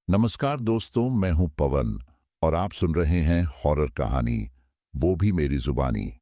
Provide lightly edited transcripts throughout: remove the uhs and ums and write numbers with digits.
नमस्कार दोस्तों, मैं हूं पवन और आप सुन रहे हैं हॉरर कहानी, वो भी मेरी जुबानी।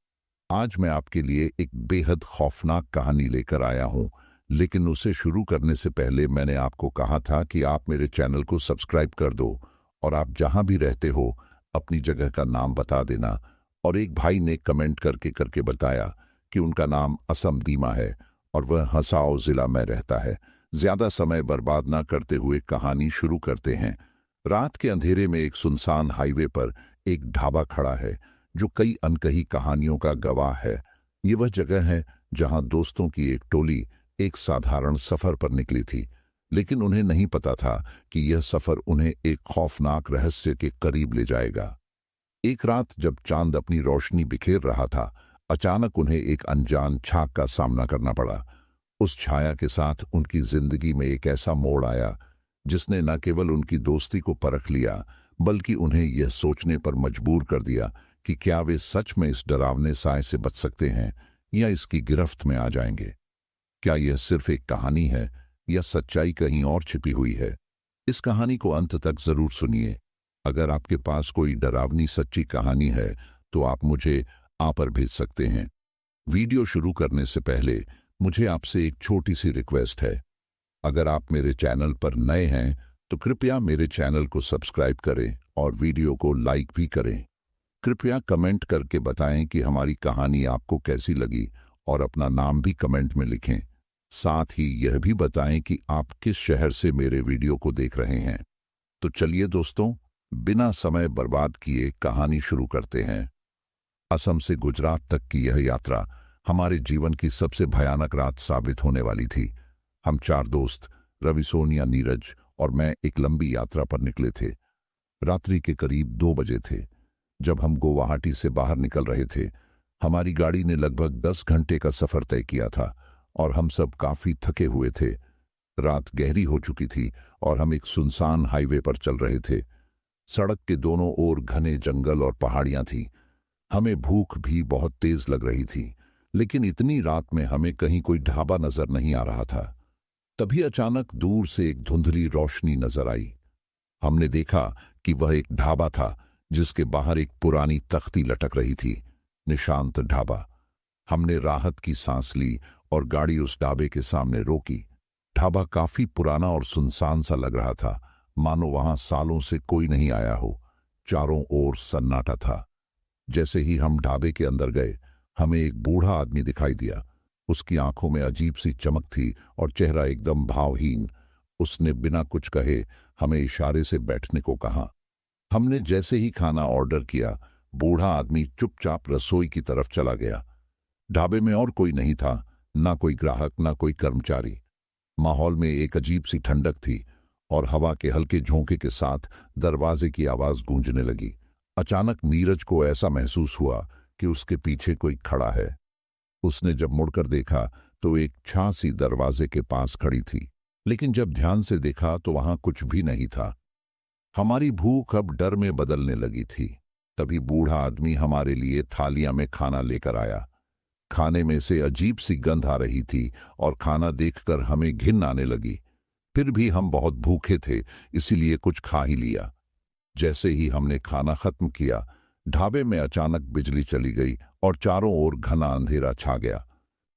आज मैं आपके लिए एक बेहद खौफनाक कहानी लेकर आया हूं, लेकिन उसे शुरू करने से पहले मैंने आपको कहा था कि आप मेरे चैनल को सब्सक्राइब कर दो और आप जहां भी रहते हो अपनी जगह का नाम बता देना। और एक भाई ने कमेंट करके बताया कि उनका नाम असम दीमा है और वह हंसाओ जिला में रहता है। ज्यादा समय बर्बाद ना करते हुए कहानी शुरू करते हैं। रात के अंधेरे में एक सुनसान हाईवे पर एक ढाबा खड़ा है जो कई अनकही कहानियों का गवाह है। ये वह जगह है जहां दोस्तों की एक टोली एक साधारण सफर पर निकली थी, लेकिन उन्हें नहीं पता था कि यह सफर उन्हें एक खौफनाक रहस्य के करीब ले जाएगा। एक रात जब चांद अपनी रोशनी बिखेर रहा था, अचानक उन्हें एक अनजान छाया का सामना करना पड़ा। उस छाया के साथ उनकी जिंदगी में एक ऐसा मोड़ आया जिसने न केवल उनकी दोस्ती को परख लिया, बल्कि उन्हें यह सोचने पर मजबूर कर दिया कि क्या वे सच में इस डरावने साए से बच सकते हैं या इसकी गिरफ्त में आ जाएंगे। क्या यह सिर्फ एक कहानी है या सच्चाई कहीं और छिपी हुई है? इस कहानी को अंत तक जरूर सुनिए। अगर आपके पास कोई डरावनी सच्ची कहानी है तो आप मुझे पर भेज सकते हैं। वीडियो शुरू करने से पहले मुझे आपसे एक छोटी सी रिक्वेस्ट है। अगर आप मेरे चैनल पर नए हैं तो कृपया मेरे चैनल को सब्सक्राइब करें और वीडियो को लाइक भी करें। कृपया कमेंट करके बताएं कि हमारी कहानी आपको कैसी लगी और अपना नाम भी कमेंट में लिखें। साथ ही यह भी बताएं कि आप किस शहर से मेरे वीडियो को देख रहे हैं। तो चलिए दोस्तों, बिना समय बर्बाद किए कहानी शुरू करते हैं। असम से गुजरात तक की यह यात्रा हमारे जीवन की सबसे भयानक रात साबित होने वाली थी। हम चार दोस्त रवि, सोनिया, नीरज और मैं एक लंबी यात्रा पर निकले थे। रात्रि के करीब 2 बजे थे जब हम गुवाहाटी से बाहर निकल रहे थे। हमारी गाड़ी ने लगभग 10 घंटे का सफर तय किया था और हम सब काफी थके हुए थे। रात गहरी हो चुकी थी और हम एक सुनसान हाईवे पर चल रहे थे। सड़क के दोनों ओर घने जंगल और पहाड़ियां थीं। हमें भूख भी बहुत तेज लग रही थी, लेकिन इतनी रात में हमें कहीं कोई ढाबा नजर नहीं आ रहा था। तभी अचानक दूर से एक धुंधली रोशनी नजर आई। हमने देखा कि वह एक ढाबा था जिसके बाहर एक पुरानी तख्ती लटक रही थी, निशांत ढाबा। हमने राहत की सांस ली और गाड़ी उस ढाबे के सामने रोकी। ढाबा काफी पुराना और सुनसान सा लग रहा था, मानो वहां सालों से कोई नहीं आया हो। चारों ओर सन्नाटा था। जैसे ही हम ढाबे के अंदर गए, हमें एक बूढ़ा आदमी दिखाई दिया। उसकी आंखों में अजीब सी चमक थी और चेहरा एकदम भावहीन। उसने बिना कुछ कहे हमें इशारे से बैठने को कहा। हमने जैसे ही खाना ऑर्डर किया, बूढ़ा आदमी चुपचाप रसोई की तरफ चला गया। ढाबे में और कोई नहीं था, ना कोई ग्राहक, ना कोई कर्मचारी। माहौल में एक अजीब सी ठंडक थी और हवा के हल्के झोंके के साथ दरवाजे की आवाज गूंजने लगी। अचानक नीरज को ऐसा महसूस हुआ कि उसके पीछे कोई खड़ा है। उसने जब मुड़कर देखा तो एक छासी दरवाजे के पास खड़ी थी, लेकिन जब ध्यान से देखा तो वहां कुछ भी नहीं था। हमारी भूख अब डर में बदलने लगी थी। तभी बूढ़ा आदमी हमारे लिए थालियां में खाना लेकर आया। खाने में से अजीब सी गंध आ रही थी और खाना देखकर हमें घिन आने लगी। फिर भी हम बहुत भूखे थे, इसीलिए कुछ खा ही लिया। जैसे ही हमने खाना खत्म किया, ढाबे में अचानक बिजली चली गई और चारों ओर घना अंधेरा छा गया।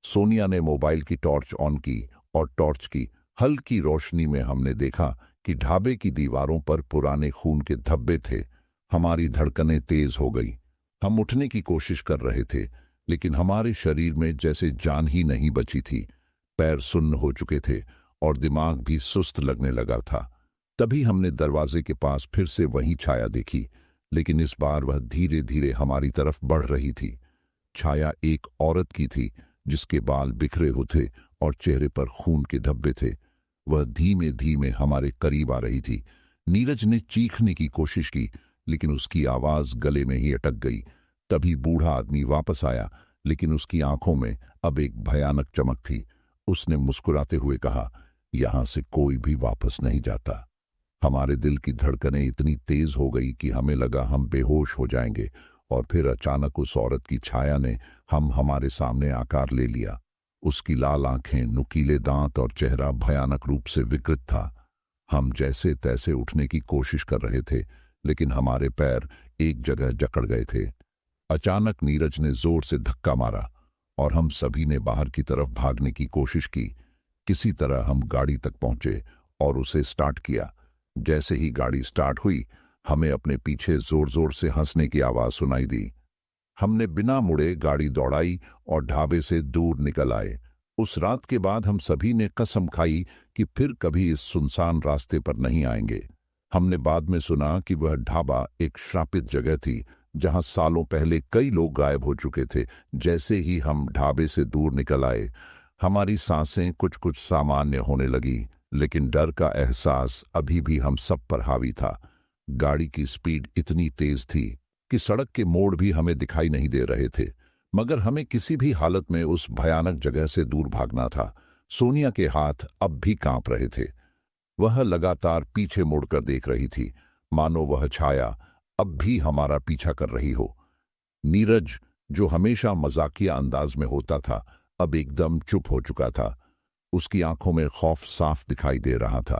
सोनिया ने मोबाइल की टॉर्च ऑन की और टॉर्च की हल्की रोशनी में हमने देखा कि ढाबे की दीवारों पर पुराने खून के धब्बे थे। हमारी धड़कनें तेज हो गई। हम उठने की कोशिश कर रहे थे, लेकिन हमारे शरीर में जैसे जान ही नहीं बची थी। पैर सुन्न हो चुके थे और दिमाग भी सुस्त लगने लगा था। तभी हमने दरवाजे के पास फिर से वही छाया देखी, लेकिन इस बार वह धीरे धीरे हमारी तरफ बढ़ रही थी। छाया एक औरत की थी जिसके बाल बिखरे हुए थे और चेहरे पर खून के धब्बे थे। वह धीमे धीमे हमारे करीब आ रही थी। नीरज ने चीखने की कोशिश की, लेकिन उसकी आवाज गले में ही अटक गई। तभी बूढ़ा आदमी वापस आया, लेकिन उसकी आंखों में अब एक भयानक चमक थी। उसने मुस्कुराते हुए कहा, यहां से कोई भी वापस नहीं जाता। हमारे दिल की धड़कनें इतनी तेज हो गई कि हमें लगा हम बेहोश हो जाएंगे, और फिर अचानक उस औरत की छाया ने हमारे सामने आकार ले लिया। उसकी लाल आंखें, नुकीले दांत और चेहरा भयानक रूप से विकृत था। हम जैसे तैसे उठने की कोशिश कर रहे थे, लेकिन हमारे पैर एक जगह जकड़ गए थे। अचानक नीरज ने जोर से धक्का मारा और हम सभी ने बाहर की तरफ भागने की कोशिश की। किसी तरह हम गाड़ी तक पहुंचे और उसे स्टार्ट किया। जैसे ही गाड़ी स्टार्ट हुई, हमें अपने पीछे जोर जोर से हंसने की आवाज सुनाई दी। हमने बिना मुड़े गाड़ी दौड़ाई और ढाबे से दूर निकल आए। उस रात के बाद हम सभी ने कसम खाई कि फिर कभी इस सुनसान रास्ते पर नहीं आएंगे। हमने बाद में सुना कि वह ढाबा एक श्रापित जगह थी, जहां सालों पहले कई लोग गायब हो चुके थे। जैसे ही हम ढाबे से दूर निकल आए, हमारी सांसें कुछ कुछ सामान्य होने लगी, लेकिन डर का एहसास अभी भी हम सब पर हावी था। गाड़ी की स्पीड इतनी तेज थी कि सड़क के मोड़ भी हमें दिखाई नहीं दे रहे थे, मगर हमें किसी भी हालत में उस भयानक जगह से दूर भागना था। सोनिया के हाथ अब भी कांप रहे थे। वह लगातार पीछे मुड़कर देख रही थी, मानो वह छाया अब भी हमारा पीछा कर रही हो। नीरज, जो हमेशा मजाकिया अंदाज में होता था, अब एकदम चुप हो चुका था। उसकी आंखों में खौफ साफ दिखाई दे रहा था।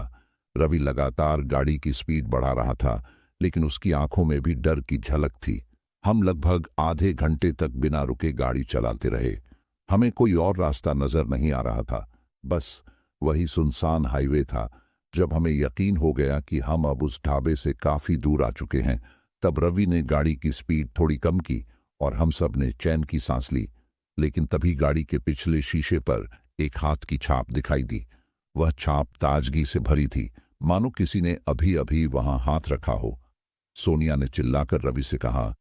रवि लगातार गाड़ी की स्पीड बढ़ा रहा था, लेकिन उसकी आंखों में भी डर की झलक थी। हम लगभग आधे घंटे तक बिना रुके गाड़ी चलाते रहे। हमें कोई और रास्ता नजर नहीं आ रहा था, बस वही सुनसान हाईवे था। जब हमें यकीन हो गया कि हम अब उस ढाबे से काफी दूर आ चुके हैं, तब रवि ने गाड़ी की स्पीड थोड़ी कम की और हम सब ने चैन की सांस ली। लेकिन तभी गाड़ी के पिछले शीशे पर एक हाथ की छाप दिखाई दी। वह छाप ताजगी से भरी थी, मानो किसी ने अभी अभी वहां हाथ रखा हो। सोनिया ने चिल्लाकर रवि से कहा,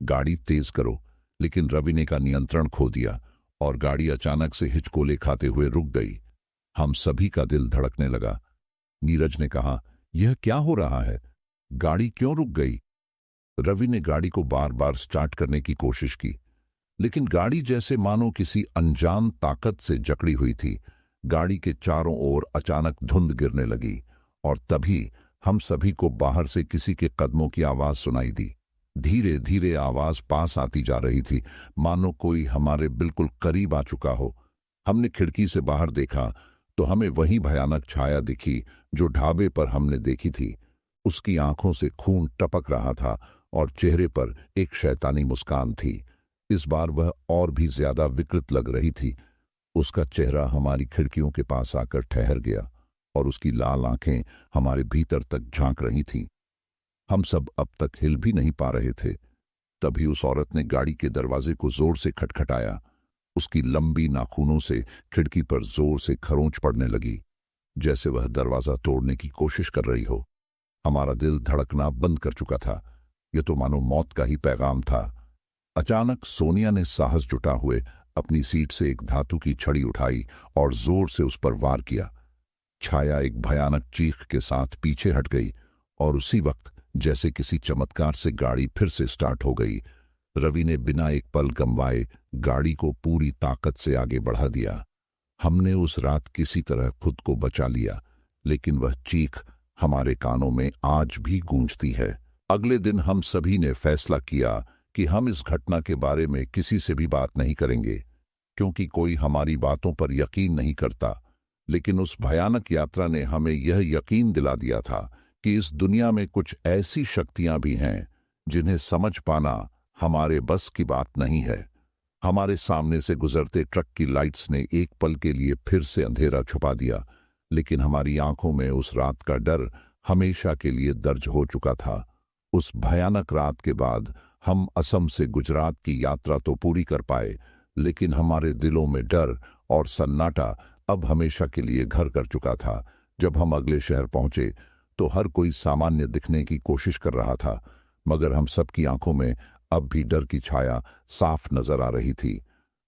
गाड़ी तेज करो, लेकिन रवि ने का नियंत्रण खो दिया और गाड़ी अचानक से हिचकोले खाते हुए रुक गई। हम सभी का दिल धड़कने लगा। नीरज ने कहा, यह क्या हो रहा है? गाड़ी क्यों रुक गई? रवि ने गाड़ी को बार बार स्टार्ट करने की कोशिश की, लेकिन गाड़ी जैसे मानो किसी अनजान ताकत से जकड़ी हुई थी। गाड़ी के चारों ओर अचानक धुंध गिरने लगी और तभी हम सभी को बाहर से किसी के कदमों की आवाज सुनाई दी। धीरे धीरे आवाज पास आती जा रही थी, मानो कोई हमारे बिल्कुल करीब आ चुका हो। हमने खिड़की से बाहर देखा तो हमें वही भयानक छाया दिखी जो ढाबे पर हमने देखी थी। उसकी आंखों से खून टपक रहा था और चेहरे पर एक शैतानी मुस्कान थी। इस बार वह और भी ज्यादा विकृत लग रही थी। उसका चेहरा हमारी खिड़कियों के पास आकर ठहर गया और उसकी लाल आंखें हमारे भीतर तक झांक रही थीं। हम सब अब तक हिल भी नहीं पा रहे थे। तभी उस औरत ने गाड़ी के दरवाजे को जोर से खटखटाया। उसकी लंबी नाखूनों से खिड़की पर जोर से खरोंच पड़ने लगी, जैसे वह दरवाजा तोड़ने की कोशिश कर रही हो। हमारा दिल धड़कना बंद कर चुका था। यह तो मानो मौत का ही पैगाम था। अचानक सोनिया ने साहस जुटा हुए अपनी सीट से एक धातु की छड़ी उठाई और जोर से उस पर वार किया। छाया एक भयानक चीख के साथ पीछे हट गई और उसी वक्त जैसे किसी चमत्कार से गाड़ी फिर से स्टार्ट हो गई। रवि ने बिना एक पल गंवाए गाड़ी को पूरी ताकत से आगे बढ़ा दिया। हमने उस रात किसी तरह खुद को बचा लिया, लेकिन वह चीख हमारे कानों में आज भी गूंजती है। अगले दिन हम सभी ने फैसला किया कि हम इस घटना के बारे में किसी से भी बात नहीं करेंगे, क्योंकि कोई हमारी बातों पर यकीन नहीं करता। लेकिन उस भयानक यात्रा ने हमें यह यकीन दिला दिया था कि इस दुनिया में कुछ ऐसी शक्तियां भी हैं जिन्हें समझ पाना हमारे बस की बात नहीं है। हमारे सामने से गुजरते ट्रक की लाइट्स ने एक पल के लिए फिर से अंधेरा छुपा दिया, लेकिन हमारी आंखों में उस रात का डर हमेशा के लिए दर्ज हो चुका था। उस भयानक रात के बाद हम असम से गुजरात की यात्रा तो पूरी कर पाए, लेकिन हमारे दिलों में डर और सन्नाटा अब हमेशा के लिए घर कर चुका था। जब हम अगले शहर पहुंचे तो हर कोई सामान्य दिखने की कोशिश कर रहा था, मगर हम सबकी आंखों में अब भी डर की छाया साफ नजर आ रही थी।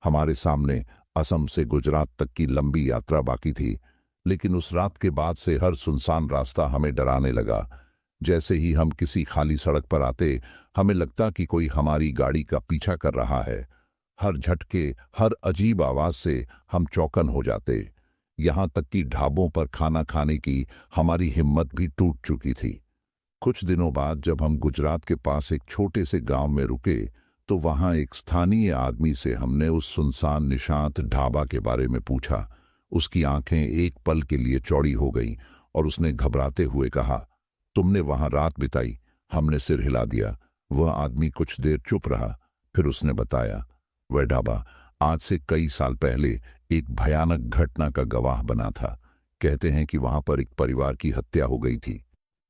हमारे सामने असम से गुजरात तक की लंबी यात्रा बाकी थी, लेकिन उस रात के बाद से हर सुनसान रास्ता हमें डराने लगा। जैसे ही हम किसी खाली सड़क पर आते, हमें लगता कि कोई हमारी गाड़ी का पीछा कर रहा है। हर झटके, हर अजीब आवाज से हम चौकन हो जाते। यहां तक कि ढाबों पर खाना खाने की हमारी हिम्मत भी टूट चुकी थी। कुछ दिनों बाद जब हम गुजरात के पास एक छोटे से गांव में रुके, तो वहां एक स्थानीय आदमी से हमने उस सुनसान निशांत ढाबा के बारे में पूछा। उसकी आंखें एक पल के लिए चौड़ी हो गईं और उसने घबराते हुए कहा, तुमने वहां रात बिताई? हमने सिर हिला दिया। वह आदमी कुछ देर चुप रहा, फिर उसने बताया, वह ढाबा आज से कई साल पहले एक भयानक घटना का गवाह बना था। कहते हैं कि वहां पर एक परिवार की हत्या हो गई थी।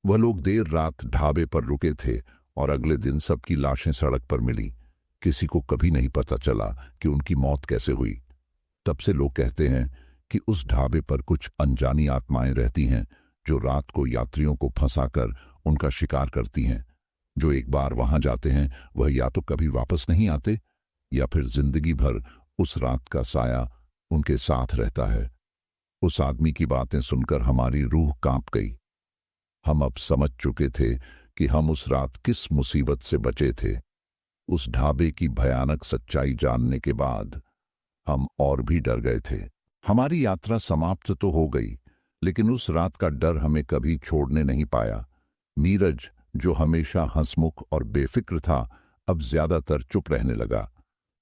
वह लोग देर रात ढाबे पर रुके थे और अगले दिन सबकी लाशें सड़क पर मिली। किसी को कभी नहीं पता चला कि उनकी मौत कैसे हुई। तब से लोग कहते हैं कि उस ढाबे पर कुछ अनजानी आत्माएं रहती हैं जो रात को यात्रियों को फंसाकर उनका शिकार करती हैं। जो एक बार वहां जाते हैं वह या तो कभी वापस नहीं आते या फिर जिंदगी भर उस रात का साया उनके साथ रहता है। उस आदमी की बातें सुनकर हमारी रूह कांप गई। हम अब समझ चुके थे कि हम उस रात किस मुसीबत से बचे थे। उस ढाबे की भयानक सच्चाई जानने के बाद हम और भी डर गए थे। हमारी यात्रा समाप्त तो हो गई, लेकिन उस रात का डर हमें कभी छोड़ने नहीं पाया। नीरज, जो हमेशा हंसमुख और बेफिक्र था, अब ज्यादातर चुप रहने लगा।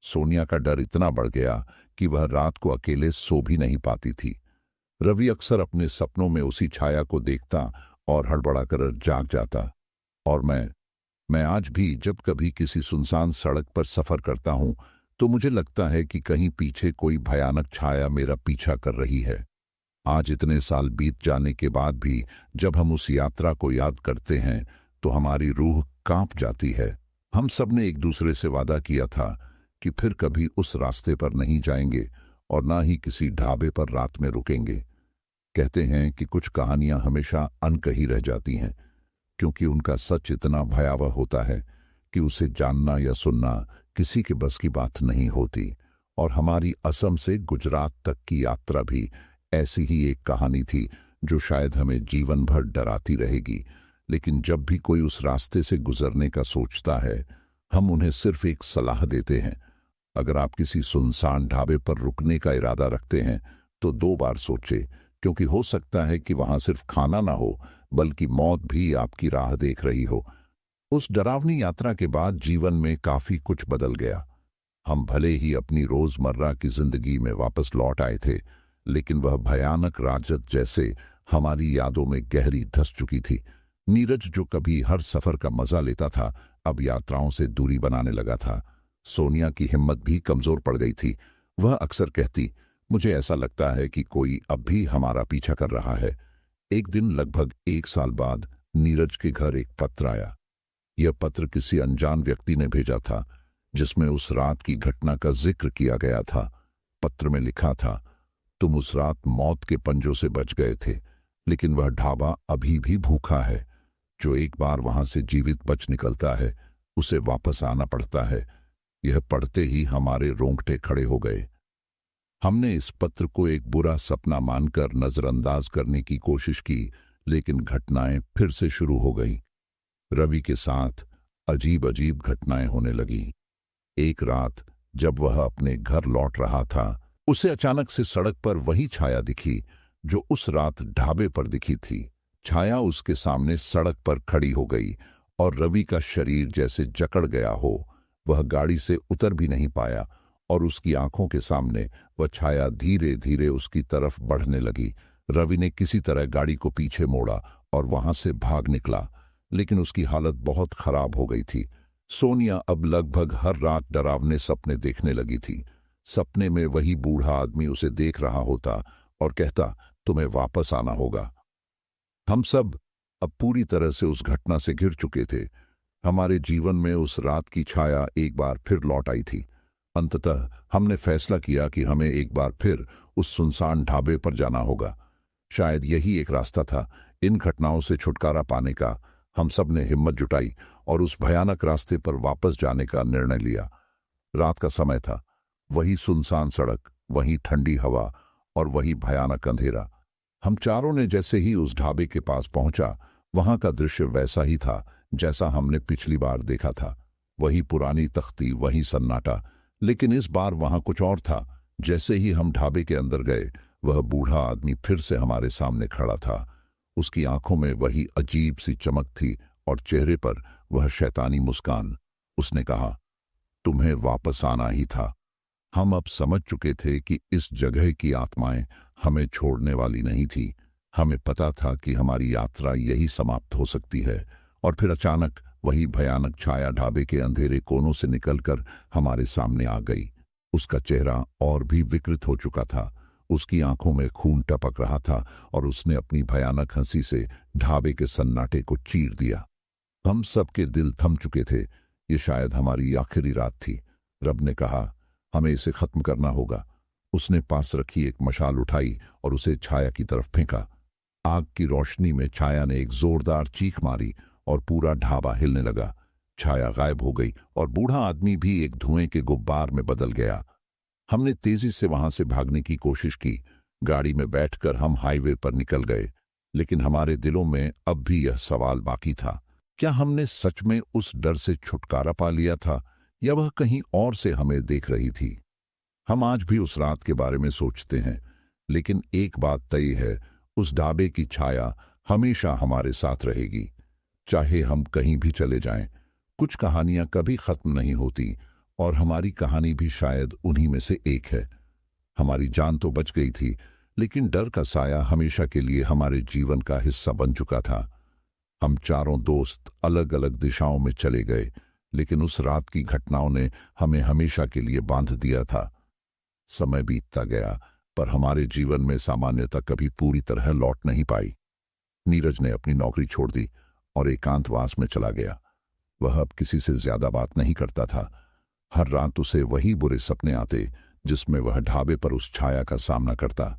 सोनिया का डर इतना बढ़ गया कि वह रात को अकेले सो भी नहीं पाती थी। रवि अक्सर अपने सपनों में उसी छाया को देखता और हड़बड़ा कर जाग जाता। और मैं आज भी जब कभी किसी सुनसान सड़क पर सफर करता हूं तो मुझे लगता है कि कहीं पीछे कोई भयानक छाया मेरा पीछा कर रही है। आज इतने साल बीत जाने के बाद भी जब हम उस यात्रा को याद करते हैं तो हमारी रूह कांप जाती है। हम सब ने एक दूसरे से वादा किया था कि फिर कभी उस रास्ते पर नहीं जाएंगे और ना ही किसी ढाबे पर रात में रुकेंगे। कहते हैं कि कुछ कहानियां हमेशा अनकही रह जाती हैं, क्योंकि उनका सच इतना भयावह होता है कि उसे जानना या सुनना किसी के बस की बात नहीं होती। और हमारी असम से गुजरात तक की यात्रा भी ऐसी ही एक कहानी थी जो शायद हमें जीवन भर डराती रहेगी। लेकिन जब भी कोई उस रास्ते से गुजरने का सोचता है, हम उन्हें सिर्फ एक सलाह देते हैं, अगर आप किसी सुनसान ढाबे पर रुकने का इरादा रखते हैं तो 2 बार सोचें, क्योंकि हो सकता है कि वहां सिर्फ खाना ना हो बल्कि मौत भी आपकी राह देख रही हो। उस डरावनी यात्रा के बाद जीवन में काफी कुछ बदल गया। हम भले ही अपनी रोजमर्रा की जिंदगी में वापस लौट आए थे, लेकिन वह भयानक राजत जैसे हमारी यादों में गहरी धंस चुकी थी। नीरज, जो कभी हर सफर का मजा लेता था, अब यात्राओं से दूरी बनाने लगा था। सोनिया की हिम्मत भी कमजोर पड़ गई थी। वह अक्सर कहती, मुझे ऐसा लगता है कि कोई अब भी हमारा पीछा कर रहा है। एक दिन लगभग 1 साल बाद नीरज के घर एक पत्र आया। यह पत्र किसी अनजान व्यक्ति ने भेजा था, जिसमें उस रात की घटना का जिक्र किया गया था। पत्र में लिखा था, तुम उस रात मौत के पंजों से बच गए थे, लेकिन वह ढाबा अभी भी भूखा है। जो एक बार वहां से जीवित बच निकलता है, उसे वापस आना पड़ता है। यह पढ़ते ही हमारे रोंगटे खड़े हो गए। हमने इस पत्र को एक बुरा सपना मानकर नजरअंदाज करने की कोशिश की, लेकिन घटनाएं फिर से शुरू हो गईं। रवि के साथ अजीब अजीब घटनाएं होने लगी। एक रात जब वह अपने घर लौट रहा था, उसे अचानक से सड़क पर वही छाया दिखी जो उस रात ढाबे पर दिखी थी। छाया उसके सामने सड़क पर खड़ी हो गई और रवि का शरीर जैसे जकड़ गया हो। वह गाड़ी से उतर भी नहीं पाया और उसकी आंखों के सामने वह छाया धीरे धीरे उसकी तरफ बढ़ने लगी। रवि ने किसी तरह गाड़ी को पीछे मोड़ा और वहां से भाग निकला, लेकिन उसकी हालत बहुत खराब हो गई थी। सोनिया अब लगभग हर रात डरावने सपने देखने लगी थी। सपने में वही बूढ़ा आदमी उसे देख रहा होता और कहता, तुम्हें वापस आना होगा। हम सब अब पूरी तरह से उस घटना से घिर चुके थे। हमारे जीवन में उस रात की छाया एक बार फिर लौट आई थी। अंततः हमने फैसला किया कि हमें एक बार फिर उस सुनसान ढाबे पर जाना होगा। शायद यही एक रास्ता था इन घटनाओं से छुटकारा पाने का। हम सब ने हिम्मत जुटाई और उस भयानक रास्ते पर वापस जाने का निर्णय लिया। रात का समय था, वही सुनसान सड़क, वही ठंडी हवा और वही भयानक अंधेरा। हम चारों ने जैसे ही उस ढाबे के पास पहुंचा, वहां का दृश्य वैसा ही था जैसा हमने पिछली बार देखा था। वही पुरानी तख्ती, वही सन्नाटा, लेकिन इस बार वहां कुछ और था। जैसे ही हम ढाबे के अंदर गए, वह बूढ़ा आदमी फिर से हमारे सामने खड़ा था। उसकी आंखों में वही अजीब सी चमक थी और चेहरे पर वह शैतानी मुस्कान। उसने कहा, तुम्हें वापस आना ही था। हम अब समझ चुके थे कि इस जगह की आत्माएं हमें छोड़ने वाली नहीं थी। हमें पता था कि हमारी यात्रा यही समाप्त हो सकती है, और फिर अचानक वही भयानक छाया ढाबे के अंधेरे कोनों से निकलकर हमारे सामने आ गई। उसका चेहरा और भी विकृत हो चुका था। उसकी आंखों में खून टपक रहा था और उसने अपनी भयानक हंसी से ढाबे के सन्नाटे को चीर दिया। हम सबके दिल थम चुके थे। ये शायद हमारी आखिरी रात थी। रब ने कहा, हमें इसे खत्म करना होगा। उसने पास रखी एक मशाल उठाई और उसे छाया की तरफ फेंका। आग की रोशनी में छाया ने एक जोरदार चीख मारी और पूरा ढाबा हिलने लगा। छाया गायब हो गई और बूढ़ा आदमी भी एक धुएं के गुब्बार में बदल गया। हमने तेजी से वहां से भागने की कोशिश की। गाड़ी में बैठकर हम हाईवे पर निकल गए, लेकिन हमारे दिलों में अब भी यह सवाल बाकी था, क्या हमने सच में उस डर से छुटकारा पा लिया था, या वह कहीं और से हमें देख रही थी? हम आज भी उस रात के बारे में सोचते हैं, लेकिन एक बात तय है, उस ढाबे की छाया हमेशा हमारे साथ रहेगी। चाहे हम कहीं भी चले जाएं, कुछ कहानियां कभी खत्म नहीं होती, और हमारी कहानी भी शायद उन्हीं में से एक है। हमारी जान तो बच गई थी, लेकिन डर का साया हमेशा के लिए हमारे जीवन का हिस्सा बन चुका था। हम चारों दोस्त अलग अलग दिशाओं में चले गए, लेकिन उस रात की घटनाओं ने हमें हमेशा के लिए बांध दिया था। समय बीतता गया, पर हमारे जीवन में सामान्यता कभी पूरी तरह लौट नहीं पाई। नीरज ने अपनी नौकरी छोड़ दी और एकांतवास में चला गया। वह अब किसी से ज्यादा बात नहीं करता था। हर रात उसे वही बुरे सपने आते जिसमें वह ढाबे पर उस छाया का सामना करता।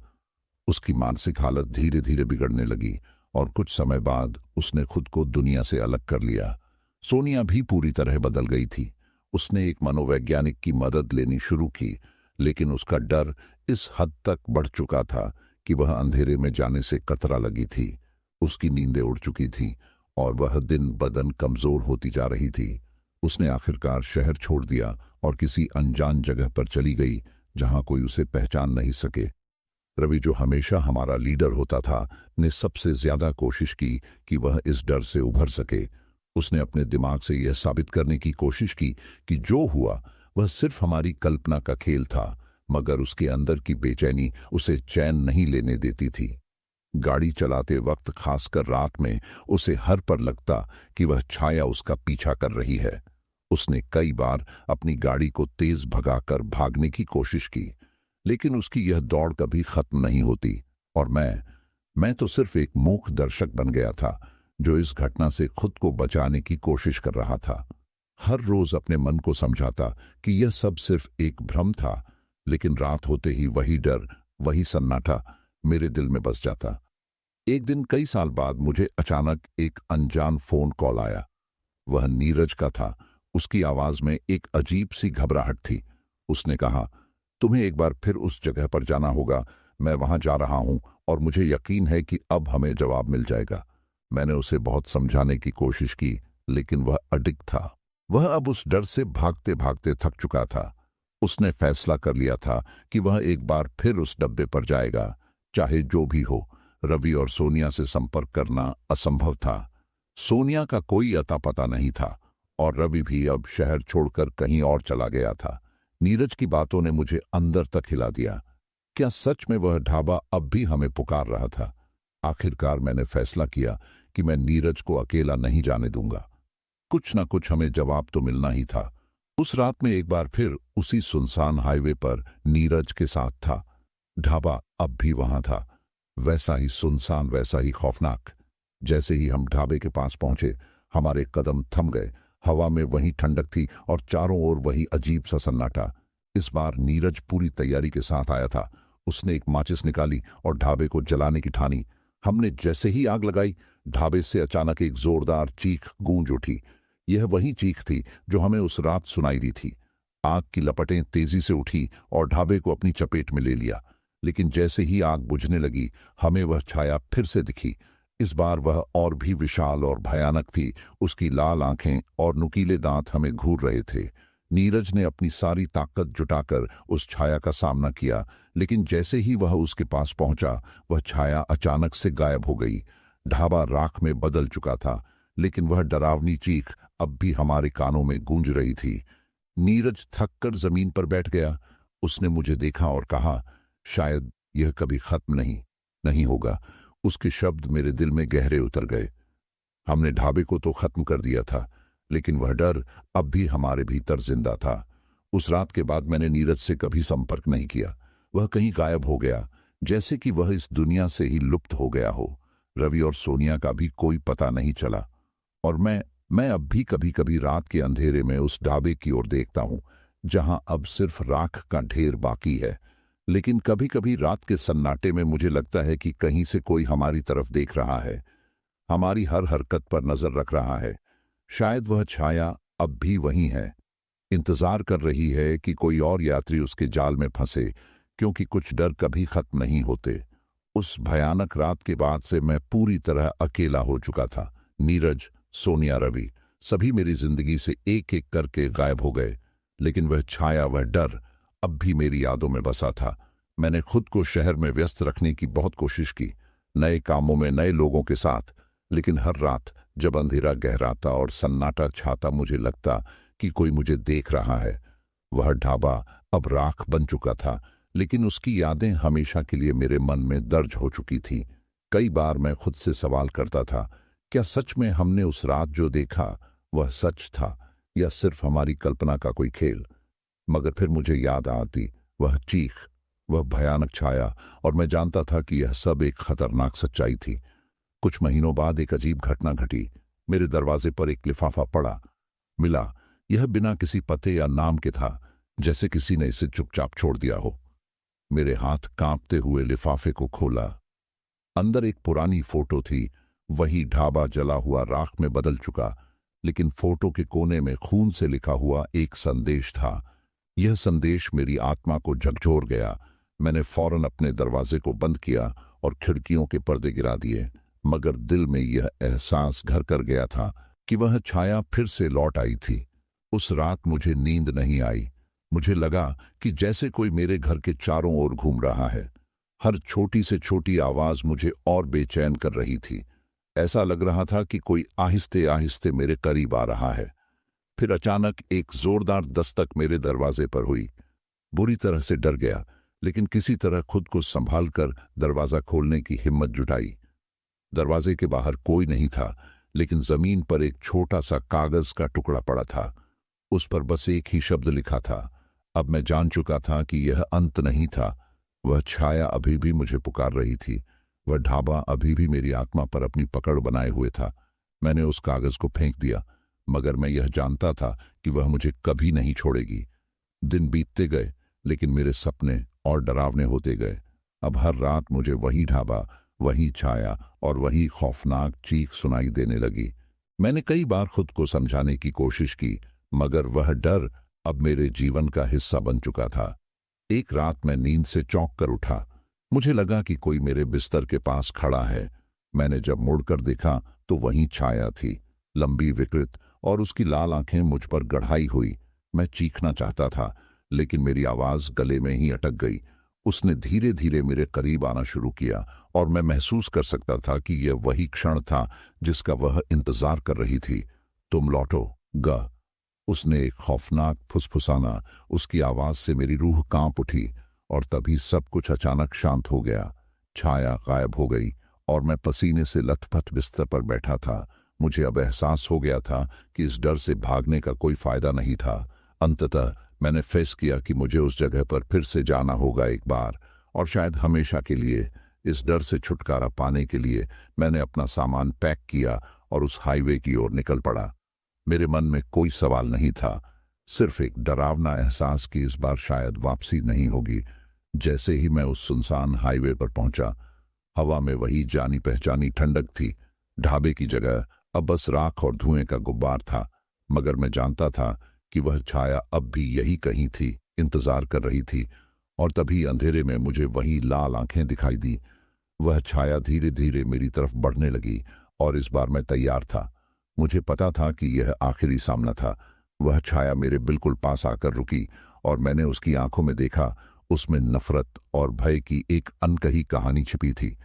उसकी मानसिक हालत धीरे धीरे बिगड़ने लगी और कुछ समय बाद उसने खुद को दुनिया से अलग कर लिया। सोनिया भी पूरी तरह बदल गई थी। उसने एक मनोवैज्ञानिक की मदद लेनी शुरू की, लेकिन उसका डर इस हद तक बढ़ चुका था कि वह अंधेरे में जाने से कतरा लगी थी। उसकी नींदें उड़ चुकी थीं और वह दिन बदन कमजोर होती जा रही थी। उसने आखिरकार शहर छोड़ दिया और किसी अनजान जगह पर चली गई जहां कोई उसे पहचान नहीं सके। रवि, जो हमेशा हमारा लीडर होता था, ने सबसे ज्यादा कोशिश की कि वह इस डर से उभर सके। उसने अपने दिमाग से यह साबित करने की कोशिश की कि जो हुआ वह सिर्फ हमारी कल्पना का खेल था, मगर उसके अंदर की बेचैनी उसे चैन नहीं लेने देती थी। गाड़ी चलाते वक्त, खासकर रात में, उसे हर पर लगता कि वह छाया उसका पीछा कर रही है। उसने कई बार अपनी गाड़ी को तेज भगाकर भागने की कोशिश की, लेकिन उसकी यह दौड़ कभी खत्म नहीं होती। और मैं तो सिर्फ एक मूक दर्शक बन गया था, जो इस घटना से खुद को बचाने की कोशिश कर रहा था। हर रोज अपने मन को समझाता कि यह सब सिर्फ एक भ्रम था, लेकिन रात होते ही वही डर, वही सन्नाटा मेरे दिल में बस जाता। एक दिन कई साल बाद मुझे अचानक एक अनजान फोन कॉल आया। वह नीरज का था। उसकी आवाज में एक अजीब सी घबराहट थी। उसने कहा, तुम्हें एक बार फिर उस जगह पर जाना होगा। मैं वहां जा रहा हूं और मुझे यकीन है कि अब हमें जवाब मिल जाएगा। मैंने उसे बहुत समझाने की कोशिश की, लेकिन वह अडिग था। वह अब उस डर से भागते भागते थक चुका था। उसने फैसला कर लिया था कि वह एक बार फिर उस डब्बे पर जाएगा, चाहे जो भी हो। रवि और सोनिया से संपर्क करना असंभव था। सोनिया का कोई अता पता नहीं था और रवि भी अब शहर छोड़कर कहीं और चला गया था। नीरज की बातों ने मुझे अंदर तक हिला दिया। क्या सच में वह ढाबा अब भी हमें पुकार रहा था? आखिरकार मैंने फैसला किया कि मैं नीरज को अकेला नहीं जाने दूंगा। कुछ न कुछ हमें जवाब तो मिलना ही था। उस रात में एक बार फिर उसी सुनसान हाईवे पर नीरज के साथ था। ढाबा अब भी वहां था, वैसा ही सुनसान, वैसा ही खौफनाक। जैसे ही हम ढाबे के पास पहुंचे, हमारे कदम थम गए। हवा में वही ठंडक थी और चारों ओर वही अजीब सा सन्नाटा। इस बार नीरज पूरी तैयारी के साथ आया था। उसने एक माचिस निकाली और ढाबे को जलाने की ठानी। हमने जैसे ही आग लगाई, ढाबे से अचानक एक जोरदार चीख गूंज उठी। यह वही चीख थी जो हमें उस रात सुनाई दी थी। आग की लपटें तेजी से उठी और ढाबे को अपनी चपेट में ले लिया। लेकिन जैसे ही आग बुझने लगी, हमें वह छाया फिर से दिखी। इस बार वह और भी विशाल और भयानक थी। उसकी लाल आंखें और नुकीले दांत हमें घूर रहे थे। नीरज ने अपनी सारी ताकत जुटाकर उस छाया का सामना किया, लेकिन जैसे ही वह उसके पास पहुंचा, वह छाया अचानक से गायब हो गई। ढाबा राख में बदल चुका था, लेकिन वह डरावनी चीख अब भी हमारे कानों में गूंज रही थी। नीरज थककर जमीन पर बैठ गया। उसने मुझे देखा और कहा, शायद यह कभी खत्म नहीं होगा। उसके शब्द मेरे दिल में गहरे उतर गए। हमने ढाबे को तो खत्म कर दिया था, लेकिन वह डर अब भी हमारे भीतर जिंदा था। उस रात के बाद मैंने नीरज से कभी संपर्क नहीं किया। वह कहीं गायब हो गया, जैसे कि वह इस दुनिया से ही लुप्त हो गया हो। रवि और सोनिया का भी कोई पता नहीं चला। और मैं अब भी कभी कभी रात के अंधेरे में उस ढाबे की ओर देखता हूं, जहां अब सिर्फ राख का ढेर बाकी है। लेकिन कभी कभी रात के सन्नाटे में मुझे लगता है कि कहीं से कोई हमारी तरफ देख रहा है, हमारी हर हरकत पर नजर रख रहा है। शायद वह छाया अब भी वहीं है, इंतजार कर रही है कि कोई और यात्री उसके जाल में फंसे, क्योंकि कुछ डर कभी खत्म नहीं होते। उस भयानक रात के बाद से मैं पूरी तरह अकेला हो चुका था। नीरज, सोनिया, रवि सभी मेरी जिंदगी से एक एक करके गायब हो गए, लेकिन वह छाया, वह डर अब भी मेरी यादों में बसा था। मैंने खुद को शहर में व्यस्त रखने की बहुत कोशिश की, नए कामों में, नए लोगों के साथ, लेकिन हर रात जब अंधेरा गहराता और सन्नाटा छाता, मुझे लगता कि कोई मुझे देख रहा है। वह ढाबा अब राख बन चुका था, लेकिन उसकी यादें हमेशा के लिए मेरे मन में दर्ज हो चुकी थी। कई बार मैं खुद से सवाल करता था, क्या सच में हमने उस रात जो देखा वह सच था, या सिर्फ हमारी कल्पना का कोई खेल। मगर फिर मुझे याद आती वह चीख, वह भयानक छाया, और मैं जानता था कि यह सब एक खतरनाक सच्चाई थी। कुछ महीनों बाद एक अजीब घटना घटी। मेरे दरवाजे पर एक लिफाफा पड़ा मिला। यह बिना किसी पते या नाम के था, जैसे किसी ने इसे चुपचाप छोड़ दिया हो। मेरे हाथ कांपते हुए लिफाफे को खोला। अंदर एक पुरानी फोटो थी। वही ढाबा जला हुआ राख में बदल चुका, लेकिन फोटो के कोने में खून से लिखा हुआ एक संदेश था। यह संदेश मेरी आत्मा को झकझोर गया। मैंने फौरन अपने दरवाजे को बंद किया और खिड़कियों के पर्दे गिरा दिए, मगर दिल में यह एहसास घर कर गया था कि वह छाया फिर से लौट आई थी। उस रात मुझे नींद नहीं आई। मुझे लगा कि जैसे कोई मेरे घर के चारों ओर घूम रहा है। हर छोटी से छोटी आवाज मुझे और बेचैन कर रही थी। ऐसा लग रहा था कि कोई आहिस्ते आहिस्ते मेरे करीब आ रहा है। फिर अचानक एक जोरदार दस्तक मेरे दरवाजे पर हुई। बुरी तरह से डर गया, लेकिन किसी तरह खुद को संभाल कर दरवाजा खोलने की हिम्मत जुटाई। दरवाजे के बाहर कोई नहीं था, लेकिन जमीन पर एक छोटा सा कागज का टुकड़ा पड़ा था। उस पर बस एक ही शब्द लिखा था। अब मैं जान चुका था कि यह अंत नहीं था। वह छाया अभी भी मुझे पुकार रही थी। वह ढाबा अभी भी मेरी आत्मा पर अपनी पकड़ बनाए हुए था। मैंने उस कागज को फेंक दिया, मगर मैं यह जानता था कि वह मुझे कभी नहीं छोड़ेगी। दिन बीतते गए, लेकिन मेरे सपने और डरावने होते गए। अब हर रात मुझे वही ढाबा, वही छाया और वही खौफनाक चीख सुनाई देने लगी। मैंने कई बार खुद को समझाने की कोशिश की, मगर वह डर अब मेरे जीवन का हिस्सा बन चुका था। एक रात मैं नींद से चौंक कर उठा। मुझे लगा कि कोई मेरे बिस्तर के पास खड़ा है। मैंने जब मुड़कर देखा तो वहीं छाया थी, लंबी, विकृत, और उसकी लाल आंखें मुझ पर गड़ाई हुई। मैं चीखना चाहता था, लेकिन मेरी आवाज गले में ही अटक गई। उसने धीरे धीरे मेरे करीब आना शुरू किया, और मैं महसूस कर सकता था कि यह वही क्षण था जिसका वह इंतजार कर रही थी। तुम लौटो ग उसने एक खौफनाक फुसफुसाना। उसकी आवाज से मेरी रूह कांप उठी, और तभी सब कुछ अचानक शांत हो गया। छाया गायब हो गई, और मैं पसीने से लथपथ बिस्तर पर बैठा था। मुझे अब एहसास हो गया था कि इस डर से भागने का कोई फायदा नहीं था। अंततः मैंने फैसला किया कि मुझे उस जगह पर फिर से जाना होगा एक बार, और शायद हमेशा के लिए। इस डर से छुटकारा पाने के लिए मैंने अपना सामान पैक किया और उस हाईवे की ओर निकल पड़ा। मेरे मन में कोई सवाल नहीं था, सिर्फ एक डरावना एहसास कि इस बार शायद वापसी नहीं होगी। जैसे ही मैं उस सुनसान हाईवे पर पहुंचा, हवा में वही जानी पहचानी ठंडक थी। ढाबे की जगह अब बस राख और धुएं का गुब्बार था, मगर मैं जानता था कि वह छाया अब भी यही कहीं थी, इंतजार कर रही थी। और तभी अंधेरे में मुझे वही लाल आंखें दिखाई दी। वह छाया धीरे धीरे मेरी तरफ बढ़ने लगी, और इस बार मैं तैयार था। मुझे पता था कि यह आखिरी सामना था। वह छाया मेरे बिल्कुल पास आकर रुकी, और मैंने उसकी आंखों में देखा। उसमें नफरत और भय की एक अनकही कहानी छिपी थी।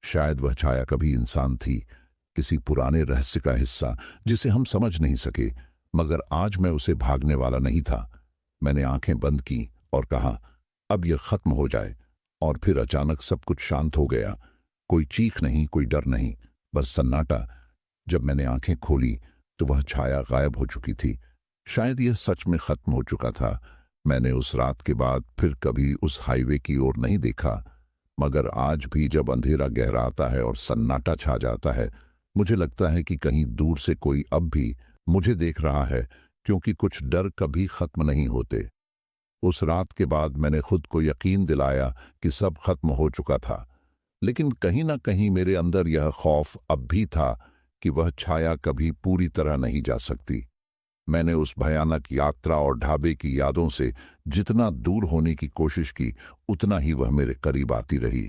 शायद वह छाया कभी इंसान थी, किसी पुराने रहस्य का हिस्सा जिसे हम समझ नहीं सके, मगर आज मैं उसे भागने वाला नहीं था। मैंने आंखें बंद की और कहा, अब यह खत्म हो जाए। और फिर अचानक सब कुछ शांत हो गया। कोई चीख नहीं, कोई डर नहीं, बस सन्नाटा। जब मैंने आंखें खोली तो वह छाया गायब हो चुकी थी। शायद यह सच में खत्म हो चुका था। मैंने उस रात के बाद फिर कभी उस हाईवे की ओर नहीं देखा, मगर आज भी जब अंधेरा गहराता है और सन्नाटा छा जाता है, मुझे लगता है कि कहीं दूर से कोई अब भी मुझे देख रहा है, क्योंकि कुछ डर कभी खत्म नहीं होते। उस रात के बाद मैंने खुद को यकीन दिलाया कि सब खत्म हो चुका था, लेकिन कहीं ना कहीं मेरे अंदर यह खौफ अब भी था कि वह छाया कभी पूरी तरह नहीं जा सकती। मैंने उस भयानक यात्रा और ढाबे की यादों से जितना दूर होने की कोशिश की, उतना ही वह मेरे करीब आती रही।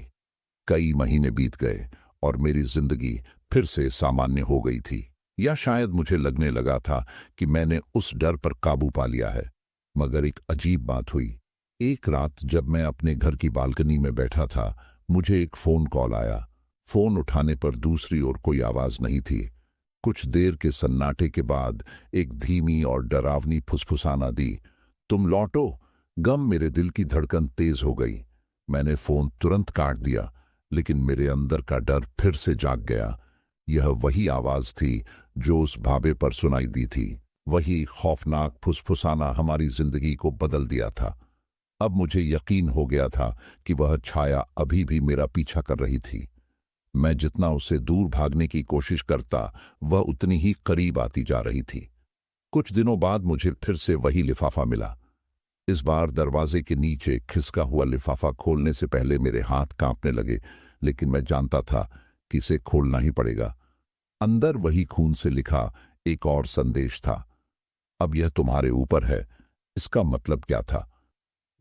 कई महीने बीत गए और मेरी जिंदगी फिर से सामान्य हो गई थी, या शायद मुझे लगने लगा था कि मैंने उस डर पर काबू पा लिया है। मगर एक अजीब बात हुई। एक रात जब मैं अपने घर की बालकनी में बैठा था, मुझे एक फोन कॉल आया। फोन उठाने पर दूसरी ओर कोई आवाज नहीं थी। कुछ देर के सन्नाटे के बाद एक धीमी और डरावनी फुसफुसाना दी, तुम लौटो। गम मेरे दिल की धड़कन तेज हो गई। मैंने फोन तुरंत काट दिया, लेकिन मेरे अंदर का डर फिर से जाग गया। यह वही आवाज थी जो उस ढाबे पर सुनाई दी थी। वही खौफनाक फुसफुसाना हमारी जिंदगी को बदल दिया था। अब मुझे यकीन हो गया था कि वह छाया अभी भी मेरा पीछा कर रही थी। मैं जितना उससे दूर भागने की कोशिश करता, वह उतनी ही करीब आती जा रही थी। कुछ दिनों बाद मुझे फिर से वही लिफाफा मिला। इस बार दरवाजे के नीचे खिसका हुआ लिफाफा खोलने से पहले मेरे हाथ कांपने लगे, लेकिन मैं जानता था कि इसे खोलना ही पड़ेगा। अंदर वही खून से लिखा एक और संदेश था, अब यह तुम्हारे ऊपर है। इसका मतलब क्या था?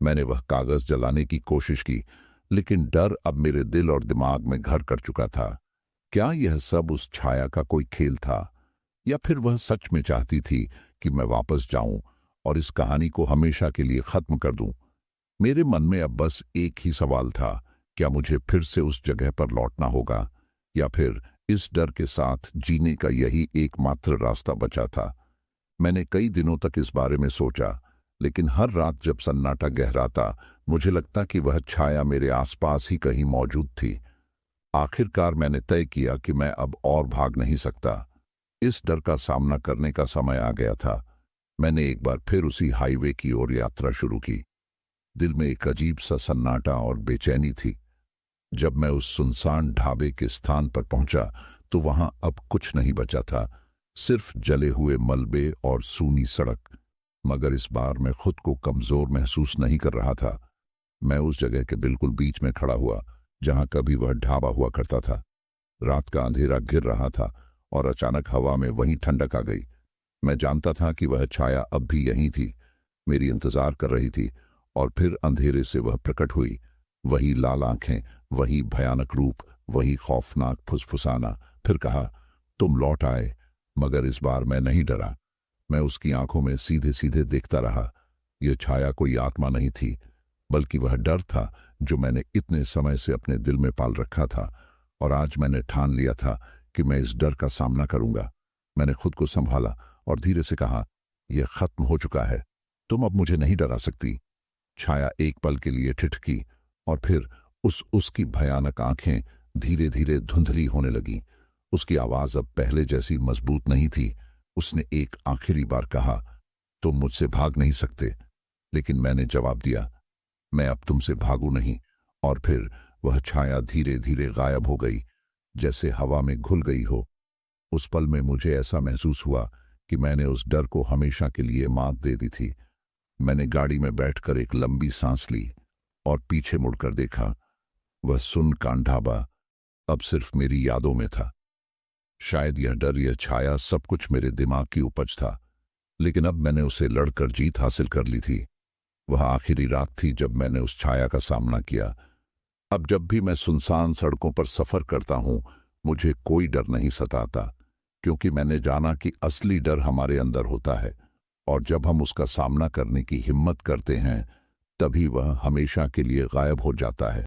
मैंने वह कागज जलाने की कोशिश की, लेकिन डर अब मेरे दिल और दिमाग में घर कर चुका था। क्या यह सब उस छाया का कोई खेल था, या फिर वह सच में चाहती थी कि मैं वापस जाऊं और इस कहानी को हमेशा के लिए खत्म कर दूं? मेरे मन में अब बस एक ही सवाल था, क्या मुझे फिर से उस जगह पर लौटना होगा, या फिर इस डर के साथ जीने का यही एकमात्र रास्ता बचा था? मैंने कई दिनों तक इस बारे में सोचा, लेकिन हर रात जब सन्नाटा गहराता, मुझे लगता कि वह छाया मेरे आसपास ही कहीं मौजूद थी। आखिरकार मैंने तय किया कि मैं अब और भाग नहीं सकता। इस डर का सामना करने का समय आ गया था। मैंने एक बार फिर उसी हाईवे की ओर यात्रा शुरू की। दिल में एक अजीब सा सन्नाटा और बेचैनी थी। जब मैं उस सुनसान ढाबे के स्थान पर पहुंचा, तो वहां अब कुछ नहीं बचा था, सिर्फ जले हुए मलबे और सूनी सड़क। मगर इस बार मैं खुद को कमजोर महसूस नहीं कर रहा था। मैं उस जगह के बिल्कुल बीच में खड़ा हुआ जहां कभी वह ढाबा हुआ करता था। रात का अंधेरा घिर रहा था और अचानक हवा में वही ठंडक आ गई। मैं जानता था कि वह छाया अब भी यहीं थी, मेरी इंतजार कर रही थी, और फिर अंधेरे से वह प्रकट हुई। वही लाल आंखें, वही भयानक रूप, वही खौफनाक फुसफुसाना। फिर कहा, तुम लौट आए। मगर इस बार मैं नहीं डरा। मैं उसकी आंखों में सीधे सीधे देखता रहा। यह छाया कोई आत्मा नहीं थी, बल्कि वह डर था जो मैंने इतने समय से अपने दिल में पाल रखा था, और आज मैंने ठान लिया था कि मैं इस डर का सामना करूंगा। मैंने खुद को संभाला और धीरे से कहा, यह खत्म हो चुका है, तुम अब मुझे नहीं डरा सकती। छाया एक पल के लिए ठिठकी, और फिर उसकी भयानक आंखें धीरे धीरे धुंधली होने लगीं। उसकी आवाज अब पहले जैसी मजबूत नहीं थी। उसने एक आखिरी बार कहा, तुम मुझसे भाग नहीं सकते। लेकिन मैंने जवाब दिया, मैं अब तुमसे भागू नहीं। और फिर वह छाया धीरे धीरे गायब हो गई, जैसे हवा में घुल गई हो। उस पल में मुझे ऐसा महसूस हुआ कि मैंने उस डर को हमेशा के लिए मात दे दी थी। मैंने गाड़ी में बैठकर एक लंबी सांस ली और पीछे मुड़कर देखा। वह सुनसान ढाबा अब सिर्फ मेरी यादों में था। शायद यह डर, यह छाया, सब कुछ मेरे दिमाग की उपज था, लेकिन अब मैंने उसे लड़कर जीत हासिल कर ली थी। वह आखिरी रात थी जब मैंने उस छाया का सामना किया। अब जब भी मैं सुनसान सड़कों पर सफर करता हूं, मुझे कोई डर नहीं सताता, क्योंकि मैंने जाना कि असली डर हमारे अंदर होता है, और जब हम उसका सामना करने की हिम्मत करते हैं, तभी वह हमेशा के लिए गायब हो जाता है।